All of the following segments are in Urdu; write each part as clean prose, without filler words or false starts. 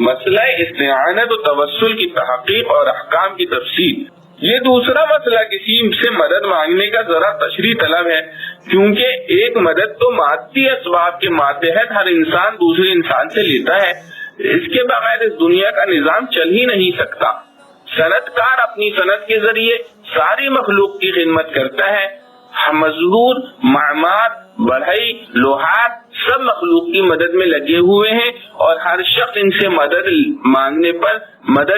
مسئلہ استعانت و توسل کی تحقیق اور احکام کی تفصیل۔ یہ دوسرا مسئلہ کسی سے مدد مانگنے کا ذرا تشریح طلب ہے، کیونکہ ایک مدد تو مادی اسباب کے ماتحت ہر انسان دوسرے انسان سے لیتا ہے، اس کے بغیر اس دنیا کا نظام چل ہی نہیں سکتا۔ صنعت کار اپنی صنعت کے ذریعے ساری مخلوق کی خدمت کرتا ہے، مزدور، معمار، بڑھئی، لوہار سب مخلوق کی مدد میں لگے ہوئے ہیں، اور ہر شخص ان سے مدد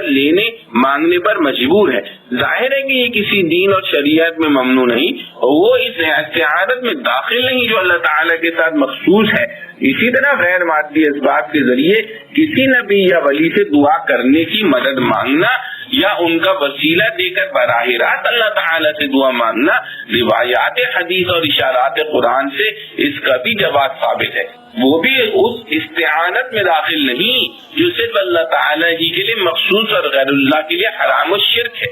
لینے مانگنے پر مجبور ہے۔ ظاہر ہے کہ یہ کسی دین اور شریعت میں ممنوع نہیں، وہ اس استعانت میں داخل نہیں جو اللہ تعالیٰ کے ساتھ مخصوص ہے۔ اسی طرح غیر مادی اسباب کے ذریعے کسی نبی یا ولی سے دعا کرنے کی مدد مانگنا یا ان کا وسیلہ دے کر براہ راست اللہ تعالیٰ سے دعا مانگنا روایات حدیث اور اشارات قرآن سے اس کا بھی جواز ثابت ہے۔ وہ بھی اس استعانت میں داخل نہیں جو صرف اللہ تعالیٰ ہی کے لیے مخصوص اور غیر اللہ کے لیے حرام و شرک ہے۔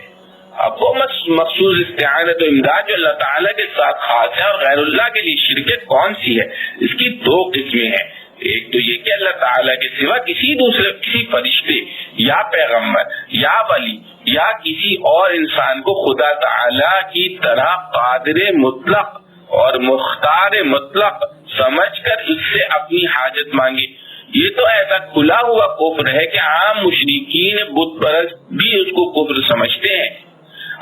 اب وہ مخصوص استعانت و امداد جو اللہ تعالیٰ کے ساتھ خاص ہے اور غیر اللہ کے لیے شرک کون سی ہے؟ اس کی دو قسمیں ہیں۔ ایک تو یہ کہ اللہ تعالیٰ کے سوا کسی فرشتے یا پیغمبر یا ولی یا کسی اور انسان کو خدا تعالیٰ کی طرح قادر مطلق اور مختار مطلق سمجھ کر اس سے اپنی حاجت مانگے۔ یہ تو ایسا کھلا ہوا کفر ہے کہ عام مشرکین بت پرست بھی اس کو کفر سمجھتے ہیں۔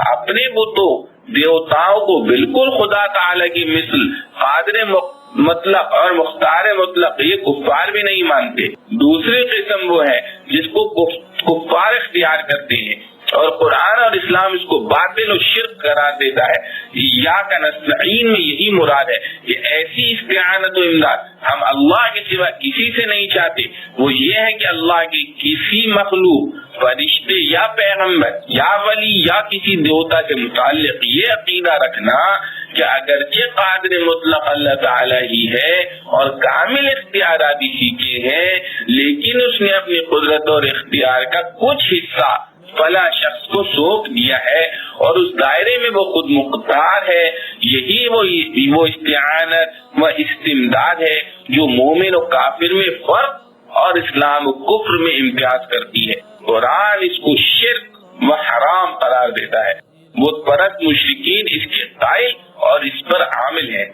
اپنے بتوں دیوتاؤں کو بالکل خدا تعالیٰ کی مثل قادر مطلق اور مختار مطلق یہ کفار بھی نہیں مانتے۔ دوسری قسم وہ ہے جس کو کفار اختیار کرتے ہیں، اور قرآن اور اسلام اس کو باطل و شرک قرار دیتا ہے۔ ایاک نستعین میں یہی مراد ہے کہ ایسی استعانت و امداد ہم اللہ کے سوا کسی سے نہیں چاہتے۔ وہ یہ ہے کہ اللہ کی کسی مخلوق، فرشتے یا پیغمبر یا ولی یا کسی دیوتا سے متعلق یہ عقیدہ رکھنا کہ اگرچہ قادر مطلق اللہ تعالیٰ ہی ہے اور کامل اختیارات اسی کے ہیں، لیکن اس نے اپنی قدرت اور اختیار کا کچھ حصہ فلاں شخص کو سونپ دیا ہے اور اس دائرے میں وہ خود مختار ہے۔ یہی وہ استعانت و استمداد ہے جو مومن و کافر میں فرق اور اسلام و کفر میں امتیاز کرتی ہے۔ قرآن اس کو شرک و حرام قرار دیتا ہے۔ بت پرست مشرکین اس کے قائل اور اس پر عامل ہیں۔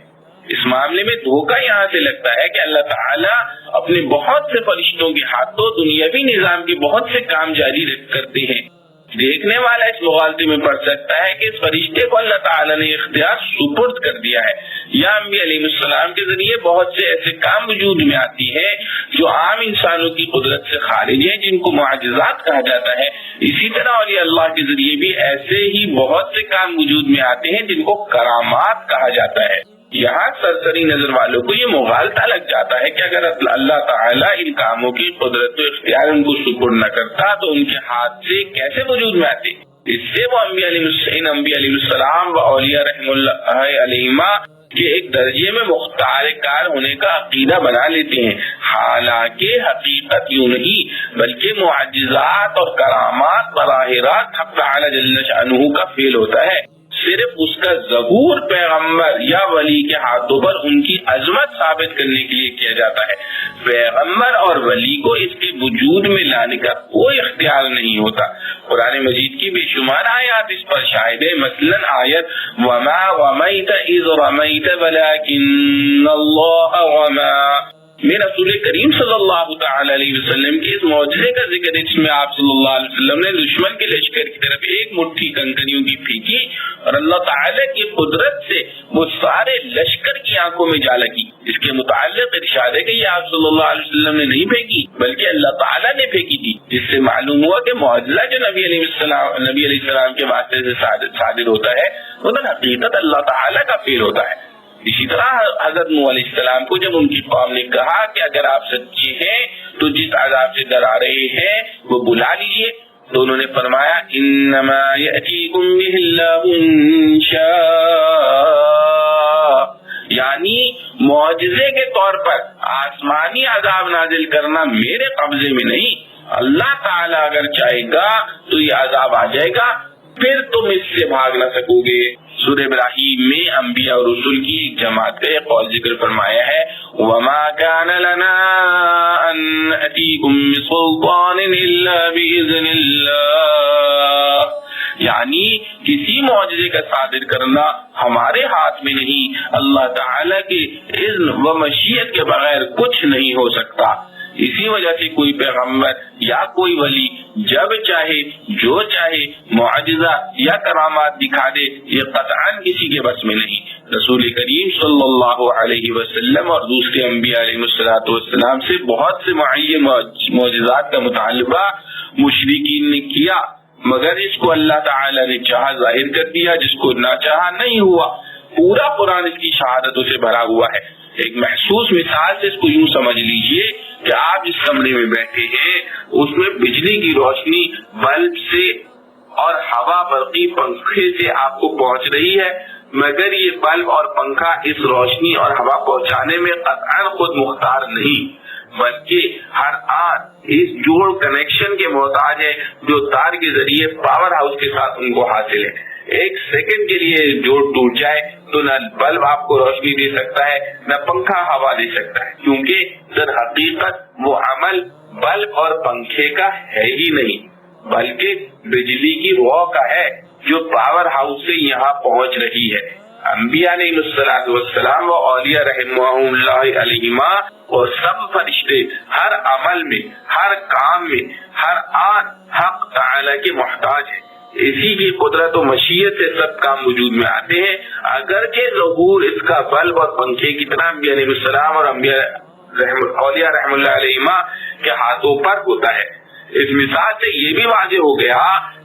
اس معاملے میں دھوکہ یہاں سے لگتا ہے کہ اللہ تعالیٰ اپنے بہت سے فرشتوں کے ہاتھوں دنیاوی نظام کے بہت سے کام جاری کرتے ہیں۔ دیکھنے والا اس مغالطے میں پڑ سکتا ہے کہ اس فرشتے کو اللہ تعالیٰ نے اختیار سپرد کر دیا ہے، یا انبیاء علیہ السلام کے ذریعے بہت سے ایسے کام وجود میں آتی ہیں جو عام انسانوں کی قدرت سے خارج ہیں، جن کو معجزات کہا جاتا ہے۔ اسی طرح اولیاء اللہ کے ذریعے بھی ایسے ہی بہت سے کام وجود میں آتے ہیں جن کو کرامات کہا جاتا ہے۔ یہاں سرسری نظر والوں کو یہ مغالطہ لگ جاتا ہے کہ اگر اللہ تعالیٰ ان کاموں کی قدرت و اختیار ان کو سپرد نہ کرتا تو ان کے ہاتھ سے کیسے وجود میں آتے؟ اس سے وہ انبیاء علیہ السلام و اولیاء رحم اللہ علیہما کے ایک درجے میں مختار کار ہونے کا عقیدہ بنا لیتے ہیں، حالانکہ حقیقت یوں نہیں بلکہ معجزات اور کرامات براہ راست حق تعالی جل شانہ کا فعل ہوتا ہے۔ صرف اس کا ظہور پیغمبر یا ولی کے ہاتھوں پر ان کی عظمت ثابت کرنے کے لیے کیا جاتا ہے۔ پیغمبر اور ولی کو اس کے وجود میں لانے کا کوئی اختیار نہیں ہوتا۔ قرآن مجید کی بے شمار آیات اس پر شاہد ہے، مثلا آیت وما رمیت اذ رمیت ولکن اللہ رمی میں رسول کریم صلی اللہ تعالی علیہ وسلم کے اس معجزے کا ذکر ہے، جس میں آپ صلی اللہ علیہ وسلم نے دشمن کے لشکر کی طرف ایک مٹھی کنکریوں کی پھینکی اور اللہ تعالی کی قدرت سے وہ سارے لشکر کی آنکھوں میں جا لگی۔ اس کے متعلق ارشاد ہے کہ یہ آپ صلی اللہ علیہ وسلم نے نہیں پھینکی بلکہ اللہ تعالی نے پھینکی تھی، جس سے معلوم ہوا کہ معجزہ جو نبی علیہ السلام کے واسطے سے صادر ہوتا ہے وہ تو حقیقت اللہ تعالی کا فعل ہوتا ہے۔ اسی طرح حضرت نوح علیہ السلام کو جب ان کی قوم نے کہا کہ اگر آپ سچے ہیں تو جس عذاب سے ڈرا رہے ہیں وہ بلا لیجئے، تو انہوں نے فرمایا انما یأتیکم بہ اللہ ان شاء، یعنی معجزے کے طور پر آسمانی عذاب نازل کرنا میرے قبضے میں نہیں، اللہ تعالی اگر چاہے گا تو یہ عذاب آ جائے گا، پھر تم اس سے بھاگ نہ سکو گے۔ سورہ ابراہیم میں انبیاء اور رسول کی ایک جماعت کا ایک قول ذکر فرمایا ہے، وَمَا كَانَ لَنَا أَن نَّأْتِيكُم بِسُلْطَانٍ إِلَّا بِإِذْنِ اللَّهِ، یعنی کسی معجزے کا صادر کرنا ہمارے ہاتھ میں نہیں، اللہ تعالی کے اذن و مشیت کے بغیر کچھ نہیں ہو سکتا۔ اسی وجہ سے کوئی پیغمبر یا کوئی ولی جب چاہے جو چاہے معجزہ یا کرامات دکھا دے، یہ قطعاً کسی کے بس میں نہیں۔ رسول کریم صلی اللہ علیہ وسلم اور دوسرے انبیاء علیہ السلام سے بہت سے معین معجزات کا مطالبہ مشرکین نے کیا، مگر اس کو اللہ تعالی نے چاہا ظاہر کر دیا، جس کو نہ چاہا نہیں ہوا۔ پورا قرآن اس کی شہادتوں سے بھرا ہوا ہے۔ ایک محسوس مثال سے اس کو یوں سمجھ لیجئے کہ آپ جس کمرے میں بیٹھے ہیں اس میں بجلی کی روشنی بلب سے اور ہوا برقی پنکھے سے آپ کو پہنچ رہی ہے، مگر یہ بلب اور پنکھا اس روشنی اور ہوا پہنچانے میں قطعاً خود مختار نہیں، بلکہ ہر آن اس جوڑ کنیکشن کے محتاج ہے جو تار کے ذریعے پاور ہاؤس کے ساتھ ان کو حاصل ہے۔ ایک سیکنڈ کے لیے جوڑ ٹوٹ جائے تو نہ بلب آپ کو روشنی دے سکتا ہے، نہ پنکھا ہوا دے سکتا ہے، کیونکہ در حقیقت وہ عمل بلب اور پنکھے کا ہے ہی نہیں، بلکہ بجلی کی رو کا ہے جو پاور ہاؤس سے یہاں پہنچ رہی ہے۔ انبیاء علیہ السلام و اولیاء رحمہم اللہ علیہما اور سب فرشتے ہر عمل میں، ہر کام میں، ہر آن حق تعالی کے محتاج ہیں۔ اسی کی قدرت و مشیت سے سب کام وجود میں آتے ہیں، اگرچہ ظہور اس کا بلب اور پنکھے کی طرح انبیاء علیہ السلام اور اولیاء رحم اللہ علیہما کے ہاتھوں پر ہوتا ہے۔ اس مثال سے یہ بھی واضح ہو گیا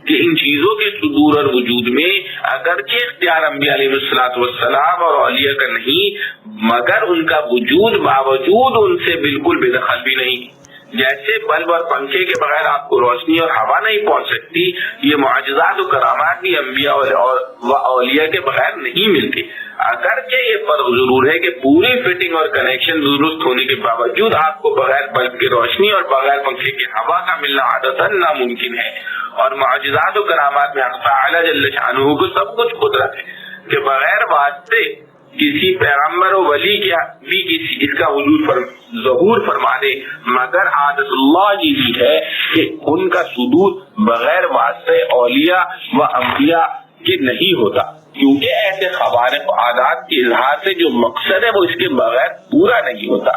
کہ ان چیزوں کے صدور اور وجود میں اگرچہ اختیار انبیاء علیہ السلام اور اولیاء کا نہیں، مگر ان کا وجود باوجود ان سے بالکل بے دخل بھی نہیں۔ جیسے بلب اور پنکھے کے بغیر آپ کو روشنی اور ہوا نہیں پہنچ سکتی، یہ معجزات و کرامات بھی انبیاء اور اولیاء کے بغیر نہیں ملتے۔ اگرچہ یہ فرق ضرور ہے کہ پوری فٹنگ اور کنیکشن درست ہونے کے باوجود آپ کو بغیر بلب کی روشنی اور بغیر پنکھے کی ہوا کا ملنا عادتاً ناممکن ہے، اور معجزات و کرامات میں حق تعالی جل شانہ کو سب کچھ قدرت ہے کہ بغیر واسطے کسی پیغمبر و ولی کیا بھی اس کا ظہور فرما دے، مگر عادت اللہ یہ ہے کہ ان کا صدور بغیر واسطے اولیاء و انبیاء کے نہیں ہوتا، کیونکہ ایسے خوارق عادات کے اظہار سے جو مقصد ہے وہ اس کے بغیر پورا نہیں ہوتا۔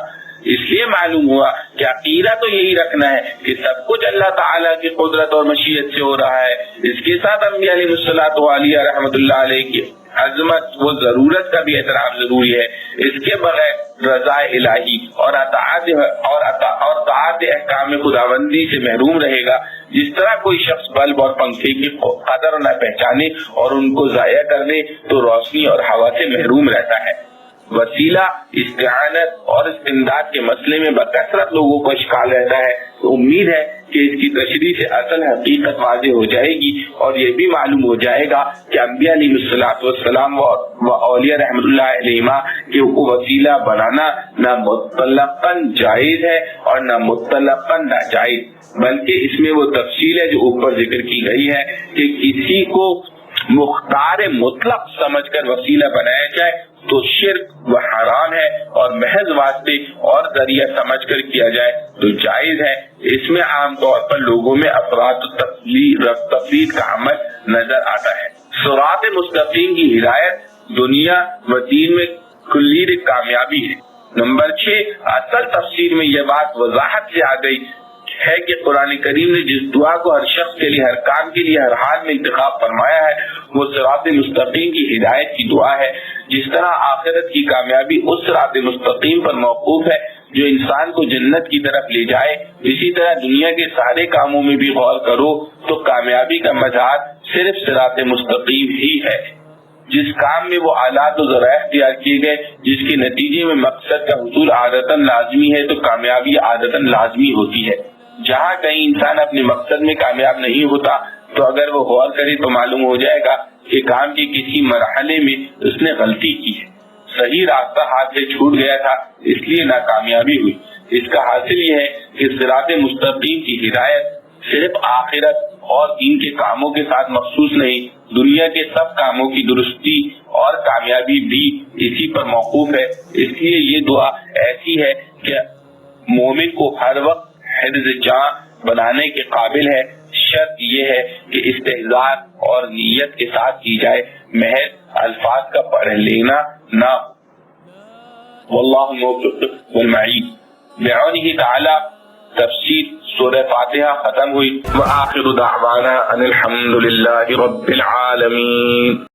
اس لیے معلوم ہوا کہ عقیدہ تو یہی رکھنا ہے کہ سب کچھ اللہ تعالیٰ کی قدرت اور مشیت سے ہو رہا ہے، اس کے ساتھ انبیاء علیہ الصلوۃ رحمۃ اللہ علیہ کی عظمت و ضرورت کا بھی احترام ضروری ہے۔ اس کے بغیر رضا الہی اور اطاعت احکام خداوندی سے محروم رہے گا۔ جس طرح کوئی شخص بلب اور پنکھے کی قدر نہ پہچانے اور ان کو ضائع کر دے تو روشنی اور ہوا سے محروم رہتا ہے۔ وسیلہ استعانت اور استمداد کے مسئلے میں بکثرت لوگوں کو اشکال رہتا ہے، تو امید ہے کہ اس کی تشریح سے اصل حقیقت واضح ہو جائے گی اور یہ بھی معلوم ہو جائے گا کہ انبیاء علیہ السلام و اولیاء رحمۃ اللہ علیہما کے وسیلہ بنانا نہ مطلقاً جائز ہے اور نہ مطلقاً ناجائز، بلکہ اس میں وہ تفصیل ہے جو اوپر ذکر کی گئی ہے کہ کسی کو مختار مطلق سمجھ کر وسیلہ بنایا جائے تو شرک و حرام ہے، اور محض واسطے اور ذریعہ سمجھ کر کیا جائے تو جائز ہے۔ اس میں عام طور پر لوگوں میں افراط و تفریط کا عمل نظر آتا ہے۔ صراط مستقیم کی ہدایت دنیا و دین میں کلی کامیابی ہے۔ نمبر 6، اصل تفسیر میں یہ بات وضاحت سے آ گئی ہے کہ قرآن کریم نے جس دعا کو ہر شخص کے لیے، ہر کام کے لیے، ہر حال میں انتخاب فرمایا ہے وہ صراط مستقیم کی ہدایت کی دعا ہے۔ جس طرح آخرت کی کامیابی اس صراط مستقیم پر موقوف ہے جو انسان کو جنت کی طرف لے جائے، اسی طرح دنیا کے سارے کاموں میں بھی غور کرو تو کامیابی کا مدار صرف صراط مستقیم ہی ہے۔ جس کام میں وہ آلات و ذرائع اختیار کیے گئے جس کے نتیجے میں مقصد کا حصول عادتاً لازمی ہے تو کامیابی عادتاً لازمی ہوتی ہے۔ جہاں کہیں انسان اپنے مقصد میں کامیاب نہیں ہوتا تو اگر وہ غور کرے تو معلوم ہو جائے گا کہ کام کے کسی مرحلے میں اس نے غلطی کی ہے، صحیح راستہ ہاتھ سے چھوٹ گیا تھا، اس لیے ناکامیابی ہوئی۔ اس کا حاصل یہ ہے کہ صراط مستقیم کی ہدایت صرف آخرت اور دین کے کاموں کے ساتھ مخصوص نہیں، دنیا کے سب کاموں کی درستی اور کامیابی بھی اسی پر موقوف ہے۔ اس لیے یہ دعا ایسی ہے کہ مومن کو ہر وقت حفظ جان بنانے کے قابل ہے۔ شرط یہ ہے کہ استحضار اور نیت کے ساتھ کی جائے، محض الفاظ کا پڑھ لینا نہ ہو۔ واللہ الموفق والمعین۔ بعونہ تعالی تفسیر سورہ فاتحہ ختم ہوئی۔ وآخر دعوانا ان الحمد للہ رب العالمین۔